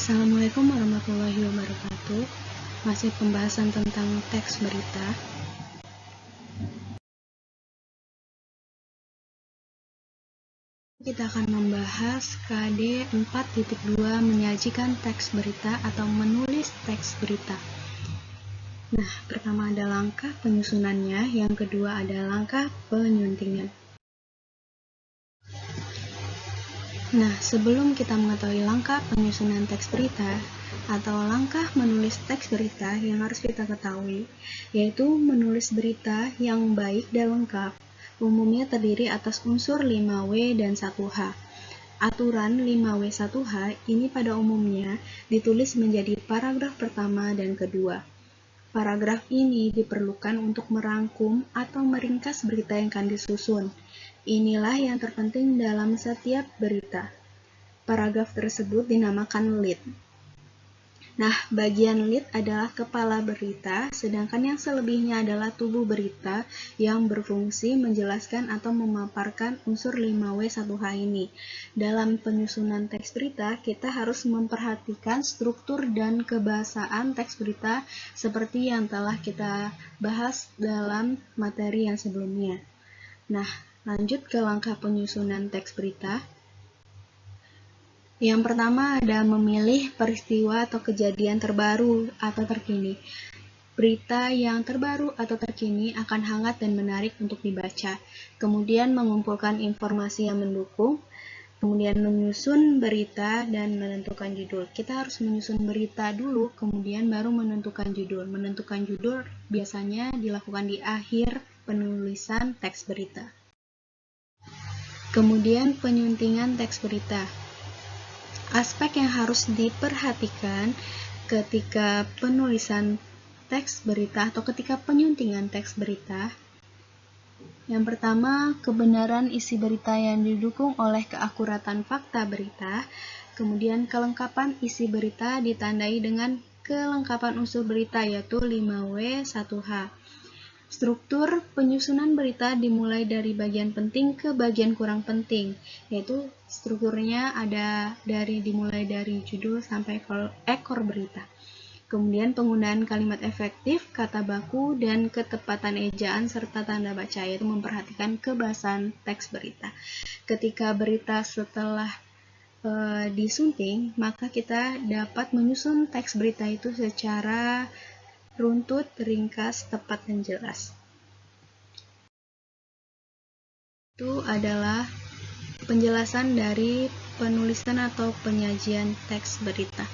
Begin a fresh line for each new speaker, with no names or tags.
Assalamualaikum warahmatullahi wabarakatuh. Masih pembahasan tentang teks berita. Kita akan membahas KD 4.2 menyajikan teks berita atau menulis teks berita. Nah, pertama ada langkah penyusunannya, yang kedua ada langkah penyuntingan. Nah, sebelum kita mengetahui langkah penyusunan teks berita atau langkah menulis teks berita, yang harus kita ketahui yaitu menulis berita yang baik dan lengkap umumnya terdiri atas unsur 5W dan 1H. Aturan 5W1H ini pada umumnya ditulis menjadi paragraf pertama dan kedua. Paragraf ini diperlukan untuk merangkum atau meringkas berita yang akan disusun. Inilah yang terpenting dalam setiap berita. Paragraf tersebut dinamakan lead. Nah, bagian lead adalah kepala berita, sedangkan yang selebihnya adalah tubuh berita yang berfungsi menjelaskan atau memaparkan unsur 5W1H ini. Dalam penyusunan teks berita, kita harus memperhatikan struktur dan kebahasaan teks berita seperti yang telah kita bahas dalam materi yang sebelumnya. Nah, lanjut ke langkah penyusunan teks berita. Yang pertama ada memilih peristiwa atau kejadian terbaru atau terkini. Berita yang terbaru atau terkini akan hangat dan menarik untuk dibaca. Kemudian mengumpulkan informasi yang mendukung. Kemudian menyusun berita dan menentukan judul. Kita harus menyusun berita dulu, kemudian baru menentukan judul. Menentukan judul biasanya dilakukan di akhir penulisan teks berita. Kemudian penyuntingan teks berita. Aspek yang harus diperhatikan ketika penulisan teks berita atau ketika penyuntingan teks berita. Yang pertama, kebenaran isi berita yang didukung oleh keakuratan fakta berita. Kemudian kelengkapan isi berita ditandai dengan kelengkapan unsur berita yaitu 5W1H. Struktur penyusunan berita dimulai dari bagian penting ke bagian kurang penting, yaitu strukturnya dimulai dari judul sampai ekor berita. Kemudian penggunaan kalimat efektif, kata baku, dan ketepatan ejaan serta tanda baca, yaitu memperhatikan kebahasan teks berita. Ketika berita setelah disunting, maka kita dapat menyusun teks berita itu secara runtut, ringkas, tepat, dan jelas. Itu adalah penjelasan dari penulisan atau penyajian teks berita.